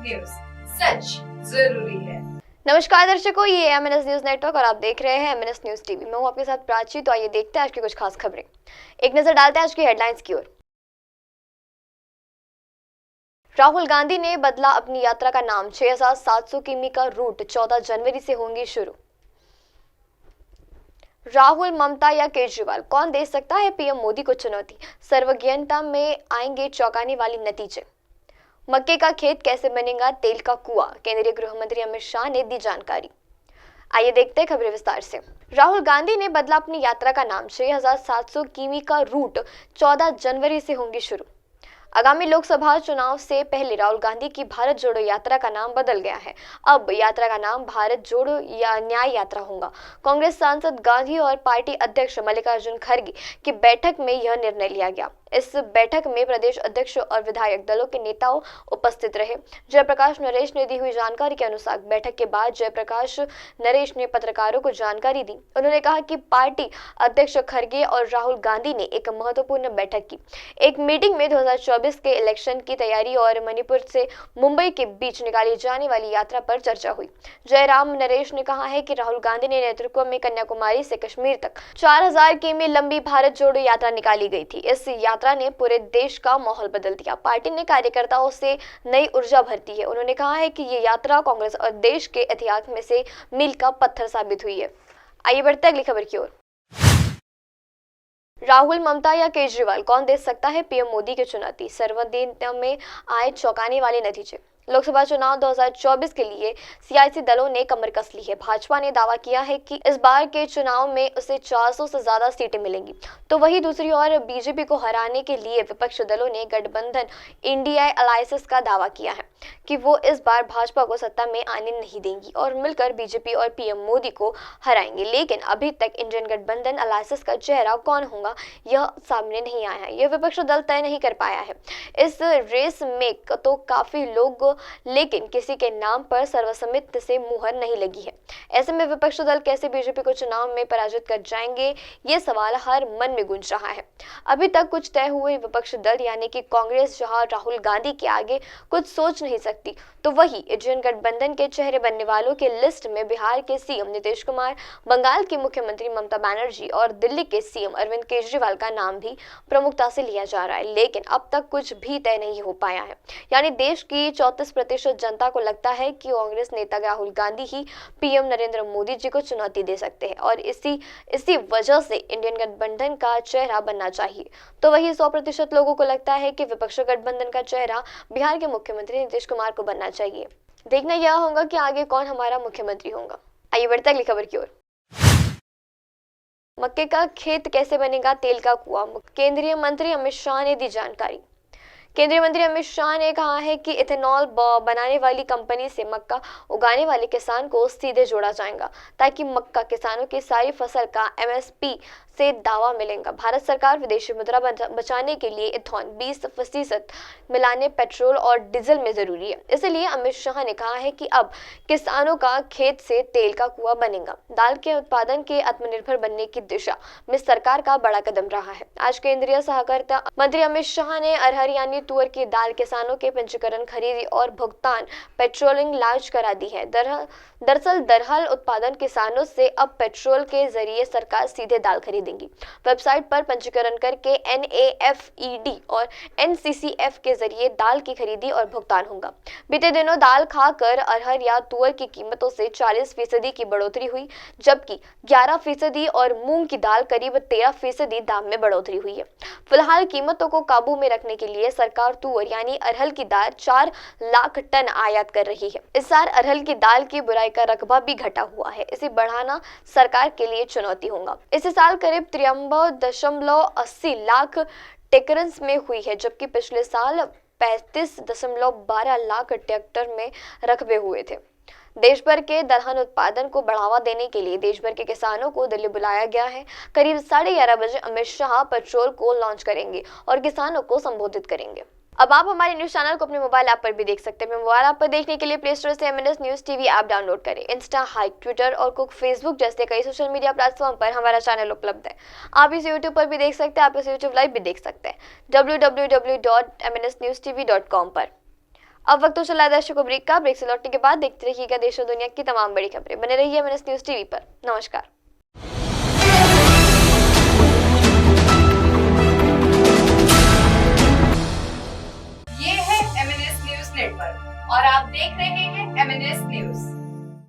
News, सच जरूरी है। नमस्कार दर्शकों, ये एमएनएस न्यूज नेटवर्क और आप देख रहे हैं एमएनएस न्यूज टीवी। मैं हूं आपके साथ प्राची। तो आइए देखते हैं आज की कुछ खास खबरें। एक नजर डालते हैं आज की हेडलाइंस की ओर। राहुल गांधी ने बदला अपनी यात्रा का नाम, 6,700 किमी का रूट 14 जनवरी से होंगी शुरू। राहुल, ममता या केजरीवाल, कौन दे सकता है पीएम मोदी को चुनौती? सर्वज्ञता में आएंगे चौंकाने वाले नतीजे। मक्के का खेत कैसे बनेगा तेल का कुआं, केंद्रीय गृह मंत्री अमित शाह ने दी जानकारी। आइए देखते हैं खबरें विस्तार से। राहुल गांधी ने बदला अपनी यात्रा का नाम, 6,700 किमी का रूट 14 जनवरी से होंगी शुरू। आगामी लोकसभा चुनाव से पहले राहुल गांधी की भारत जोड़ो यात्रा का नाम बदल गया है। अब यात्रा का नाम भारत जोड़ो या न्याय यात्रा होगा। कांग्रेस सांसद गांधी और पार्टी अध्यक्ष मल्लिकार्जुन खड़गे की बैठक में यह निर्णय लिया गया। इस बैठक में प्रदेश अध्यक्ष और विधायक दलों के नेताओं उपस्थित रहे। जयप्रकाश नरेश ने दी हुई जानकारी के अनुसार बैठक के बाद जयप्रकाश नरेश ने पत्रकारों को जानकारी दी। उन्होंने कहा कि पार्टी अध्यक्ष खड़गे और राहुल गांधी ने एक महत्वपूर्ण बैठक की। एक मीटिंग में 2024 के इलेक्शन की तैयारी और मणिपुर से मुंबई के बीच निकाली जाने वाली यात्रा पर चर्चा हुई। जयराम नरेश ने कहा है कि राहुल गांधी ने नेतृत्व में कन्याकुमारी से कश्मीर तक 4,000 किमी लंबी भारत जोड़ो यात्रा निकाली गई थी। इस यात्रा ने पूरे देश का माहौल बदल दिया। पार्टी ने कार्यकर्ताओं से नई ऊर्जा भरती है। उन्होंने कहा है कि ये यात्रा कांग्रेस और देश के इतिहास में से मील का पत्थर साबित हुई है। आइए बढ़ते हैं अगली खबर की ओर। राहुल, ममता या केजरीवाल, कौन दे सकता है पीएम मोदी की चुनौती? सर्वदलीय में आए चौंकाने वाले नतीजे। लोकसभा चुनाव 2024 के लिए सियासी दलों ने कमर कस ली है। भाजपा ने दावा किया है कि इस बार के चुनाव में उसे 400 से ज्यादा सीटें मिलेंगी। तो वहीं दूसरी ओर बीजेपी को हराने के लिए विपक्ष दलों ने गठबंधन इंडिया अलायंस का दावा किया है कि वो इस बार भाजपा को सत्ता में आने नहीं देंगी और मिलकर बीजेपी और पीएम मोदी को हराएंगे। लेकिन अभी तक इंडियन गठबंधन अलायंस का चेहरा कौन होगा यह सामने नहीं आया है। यह विपक्ष दल तय नहीं कर पाया है। इस रेस में तो काफी लोग, लेकिन किसी के नाम पर सर्वसम्मति से मुहर नहीं लगी है। ऐसे में विपक्ष दल कैसे बीजेपी को चुनाव में पराजित कर जाएंगे, ये सवाल हर मन में गूंज रहा है। अभी तक कुछ तय हुए विपक्ष दल यानी कि कांग्रेस जहां राहुल गांधी के आगे कुछ सोच नहीं सकती, तो वही इंडियन गठबंधन के चेहरे बनने वालों के लिस्ट में बिहार के सीएम नीतीश कुमार, बंगाल की मुख्यमंत्री ममता बनर्जी और दिल्ली के सीएम अरविंद केजरीवाल का नाम भी प्रमुखता से लिया जा रहा है। लेकिन अब तक कुछ भी तय नहीं हो पाया है। यानी देश की 34% जनता को लगता है कि कांग्रेस नेता राहुल गांधी ही पीएम नरेंद्र मोदी जी को चुनौती दे सकते हैं और इसी वजह से इंडियन गठबंधन का चेहरा बनना चाहिए। तो वही 100% लोगों को लगता है कि विपक्ष गठबंधन का चेहरा बिहार के मुख्यमंत्री नीतीश कुमार को बनना चाहिए। देखना यह होगा कि आगे कौन हमारा मुख्यमंत्री होगा। आइए बढ़ते अगली खबर की ओर। मक्के का खेत कैसे बनेगा तेल का कुआं, केंद्रीय मंत्री अमित शाह ने दी जानकारी। केंद्रीय मंत्री अमित शाह ने कहा है कि इथेनॉल बनाने वाली कंपनी से मक्का उगाने वाले किसान को सीधे जोड़ा जाएगा ताकि मक्का किसानों की सारी फसल का एमएसपी से दावा मिलेगा। भारत सरकार विदेशी मुद्रा बचाने के लिए इथेनॉल 20% मिलाने पेट्रोल और डीजल में जरूरी है। इसलिए अमित शाह ने कहा है कि अब किसानों का खेत से तेल का कुआं बनेगा। दाल के उत्पादन के आत्मनिर्भर बनने की दिशा में सरकार का बड़ा कदम रहा है। आज केंद्रीय सहकारिता मंत्री अमित शाह ने अरहर यानी तुअर की दाल किसानों के पंजीकरण, खरीदी और भुगतान पेट्रोलिंग लांच करा दी है। दरअसल दलहन उत्पादन किसानों से अब पेट्रोल के जरिए सरकार सीधे दाल खरीदेंगी। वेबसाइट पर पंजीकरण करके NAFED और NCCF के जरिए दाल की खरीदी और भुगतान होगा। बीते दिनों दाल खाकर अरहर या तुअर की कीमतों से 40% की बढ़ोतरी हुई, जबकि 11% और मूंग की दाल करीब 13% दाम में बढ़ोतरी हुई है। फिलहाल कीमतों को काबू में रखने के लिए सरकार तुअर यानी अरहर की दाल 4 लाख टन आयात कर रही है। इस साल अरहर की दाल की बुराई का रकबा भी घटा हुआ है। इसे बढ़ाना सरकार के लिए चुनौती होगा। इस साल करीब 53.80 लाख टेकरन्स में हुई है, जबकि पिछले साल 35.12 लाख ट्रैक्टर में रकबे हुए थे। देश भर के दलहन उत्पादन को बढ़ावा देने के लिए देश भर के किसानों को दिल्ली बुलाया गया है। करीब 11:30 बजे अमित शाह पेट्रोल को लॉन्च करेंगे और किसानों को संबोधित करेंगे। अब आप हमारे न्यूज चैनल को अपने मोबाइल ऐप पर भी देख सकते हैं। मोबाइल ऐप पर देखने के लिए प्ले स्टोर से MNS news TV app download करें। इंस्टा, हाइक, ट्विटर और कुक, फेसबुक जैसे कई सोशल मीडिया प्लेटफॉर्म पर हमारा चैनल उपलब्ध है। आप इसे यूट्यूब पर भी देख सकते हैं। आप इसे यूट्यूब लाइव भी देख सकते हैं www.mnsnewstv.com पर। अब वक्त तो चला है दर्शकों ब्रेक का। ब्रेक से लौटने के बाद देखते रहिएगा देश और दुनिया की तमाम बड़ी खबरें। बने रहिए एमएनएस न्यूज टीवी पर। नमस्कार। ये है एमएनएस न्यूज नेटवर्क और आप देख रहे हैं एमएनएस न्यूज।